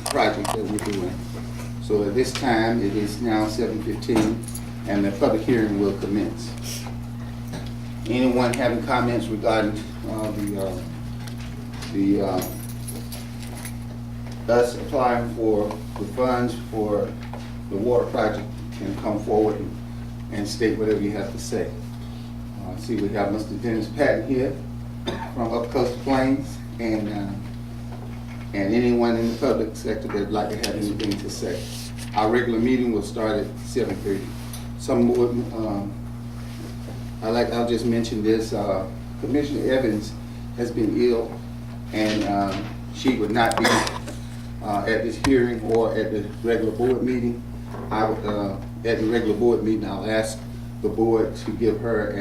project that we're doing. So at this time, it is now 7:15, and the public hearing will commence. Anyone having comments regarding us applying for the funds for the water project can come forward and state whatever you have to say. I see we have Mr. Dennis Patton here from Up Coast Plains, and anyone in the public sector that'd like to have anything to say. Our regular meeting will start at 7:30. Some more, I'll just mention this, Commissioner Evans has been ill, and she would not be at this hearing or at the regular board meeting. At the regular board meeting, I'll ask the board to give her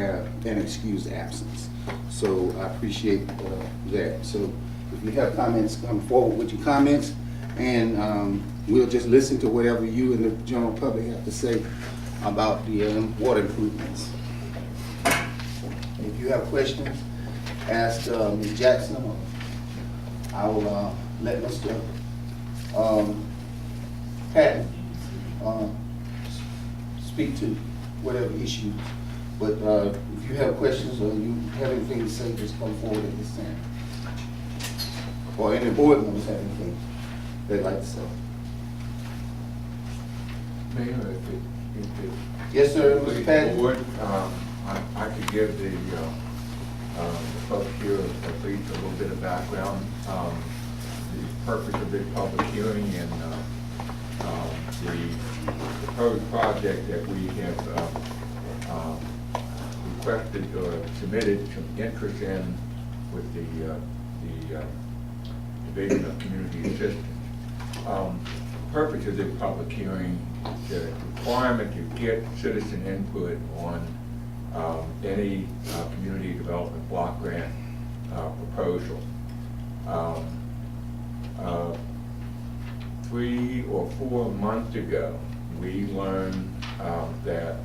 an excused absence. So I appreciate that. So if you have comments, come forward with your comments, and we'll just listen to whatever you and the general public have to say about the water improvements. If you have questions, ask Ms. Jackson, or I will let Mr. Patton speak to whatever issue. But if you have questions or you have anything to say, just come forward at this time. Or any board members have anything they'd like to say. Mayor, if it Yes, sir, please Mr. Patton. board, I could give the public here at least a little bit of background. The purpose of this public hearing and the proposed project that we have requested or submitted some interest in with the Division of Community Assistance. Purpose of this public hearing is the requirement to get citizen input on any community development block grant proposal. 3 or 4 months ago, we learned that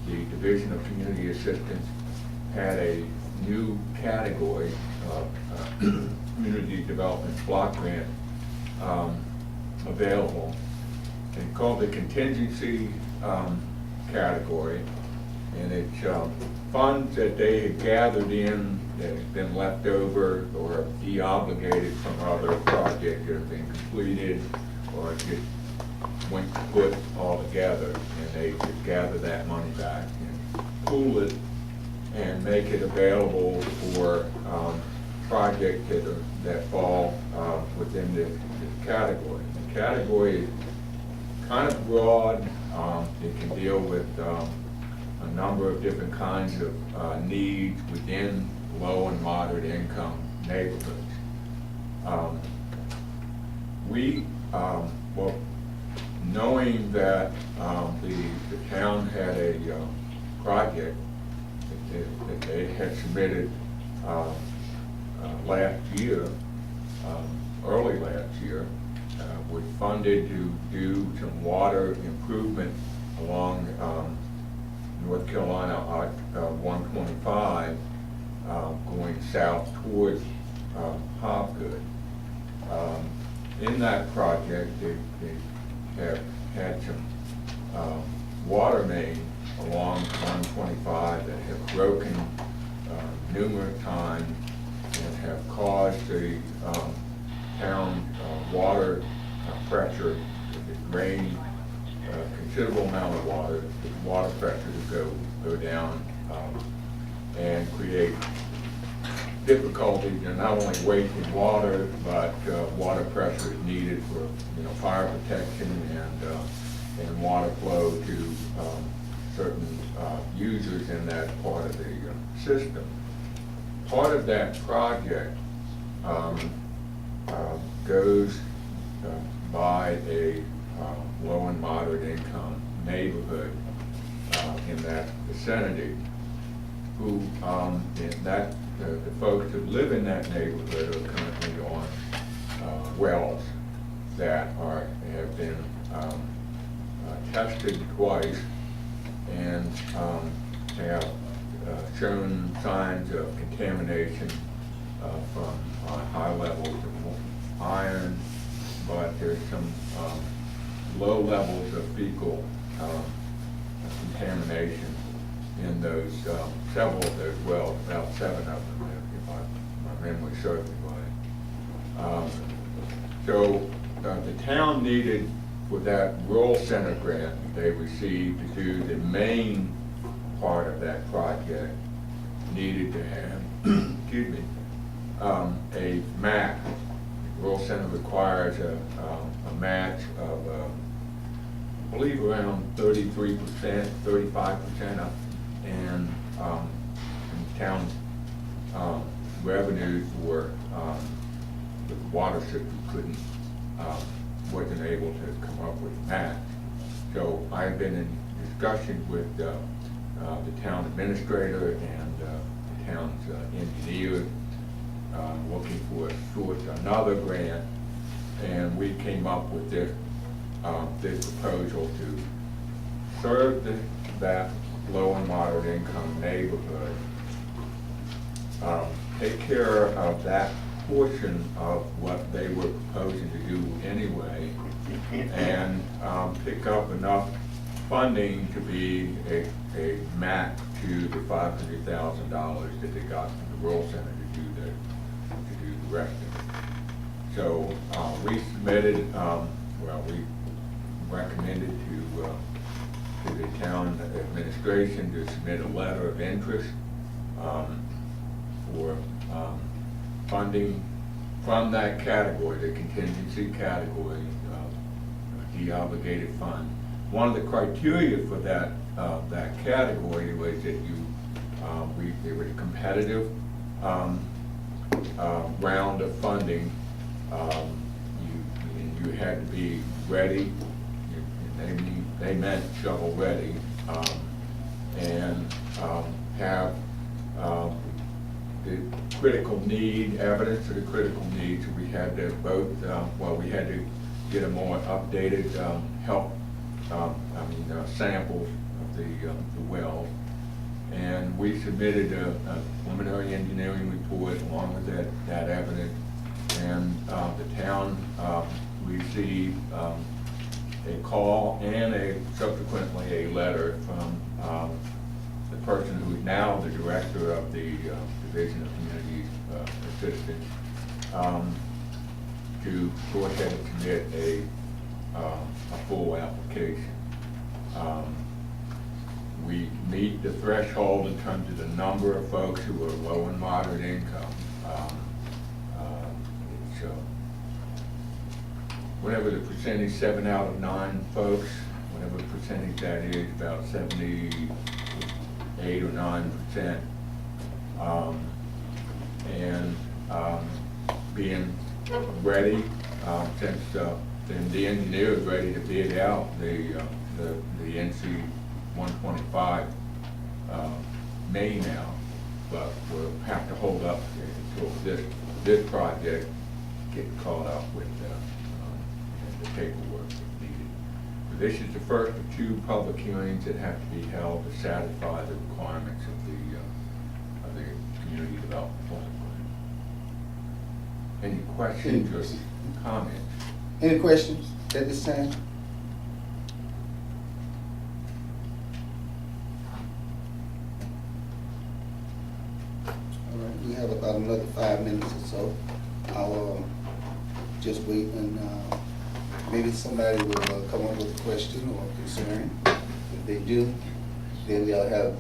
the Division of Community Assistance had a new category of community development block grant available. It's called the contingency category, and it's funds that they had gathered in that have been left over or de-obligated from other projects that have been completed or just went put all together, and they could gather that money back and pool it and make it available for projects that fall within this category. The category is kind of broad. It can deal with a number of different kinds of needs within low and moderate income neighborhoods. Well, knowing that the town had a project that they had submitted last year, early last year, was funded to do some water improvement along North Carolina 125, going south towards Hobgood. In that project, they have had some water main along 125 that have broken numerous times and have caused the town water pressure to drain a considerable amount of water pressure to go down and create difficulties in not only wasting water, but water pressure is needed for fire protection and water flow to certain users in that part of the system. Part of that project goes by a low and moderate income neighborhood in that vicinity, who the folks who live in that neighborhood are currently on wells that have been tested twice and have shown signs of contamination from high levels of iron but there's some low levels of fecal contamination in those, several of those wells, about 7 of them, if my memory serves me right. So the town needed, for that rural center grant they received to do the main part of that project, needed to have, excuse me, a match. Rural center requires a match of, I believe around 33%, 35%, and town revenues were, the water system wasn't able to come up with match. So I've been in discussion with the town administrator and the town's engineer, looking for another grant, and we came up with this proposal to serve that low and moderate income neighborhood, take care of that portion of what they were proposing to do anyway, and pick up enough funding to be a match to the $500,000 that they got from the rural center to do the rest of it. So we submitted, we recommended to the town administration to submit a letter of interest for funding from that category, the contingency category, de-obligated fund. One of the criteria for that category was that there was a competitive round of funding. You had to be ready, and they meant shovel ready, and have the critical need, evidence of the critical needs. We had to both, we had to get a more updated samples of the wells. And we submitted a preliminary engineering report along with that evidence. And the town received a call and subsequently a letter from the person who is now the director of the Division of Community Assistance, to go ahead and submit a full application. We meet the threshold in terms of the number of folks who are low and moderate income. Whatever the percentage, 7 out of 9 folks, whatever percentage that is, about 78 or 9%. Being ready, since the engineer is ready to bid out the NC 125 May now, but we'll have to hold up until this project gets caught up with the paperwork that's needed. So this is the first of 2 public hearings that have to be held to satisfy the requirements of the Community Development Plan. Any questions or comments? Any questions at this time? All right, we have about another 5 minutes or so. I'll just wait and maybe somebody will come up with a question or concern. If they do, then they'll have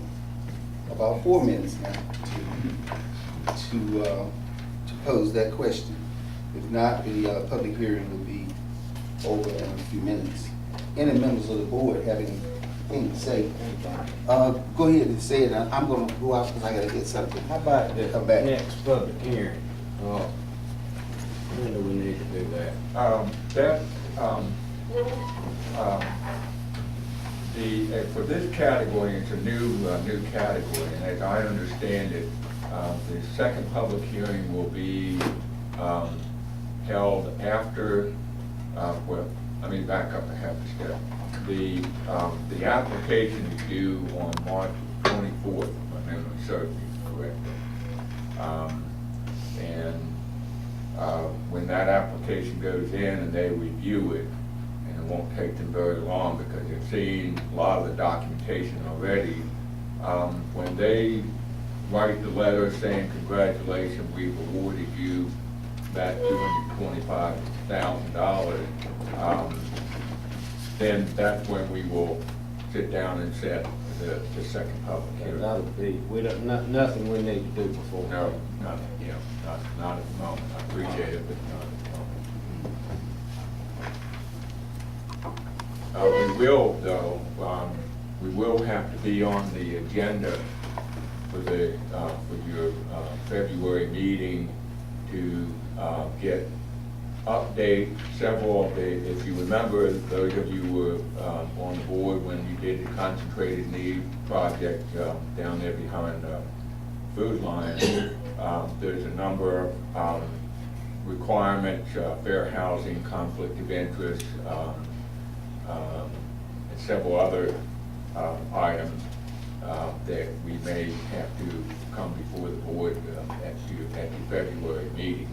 about 4 minutes now to pose that question. If not, the public hearing will be over in a few minutes. Any members of the board have anything to say? Go ahead and say it. I'm going to go out because I got to get something. How about the Come back. next public hearing? When do we need to do that? For this category, it's a new category, and as I understand it, the second public hearing will be held after. Let me back up a half a step. The application is due on March 24th, if my memory serves me correctly, and when that application goes in and they review it, and it won't take them very long because they've seen a lot of the documentation already, when they write the letter saying, congratulations, we've awarded you that $225,000, then that's when we will sit down and set the second public hearing. That'll be, we don't, nothing we need to do before. No, not, not at the moment. I appreciate it, but not at the moment. We will, though, we will have to be on the agenda for the, for your February meeting to get update several of the, if you remember, those of you who were on the board when you did the concentrated need project down there behind Food Lion, there's a number of requirements, fair housing, conflict of interest, and several other items that we may have to come before the board at your February meeting.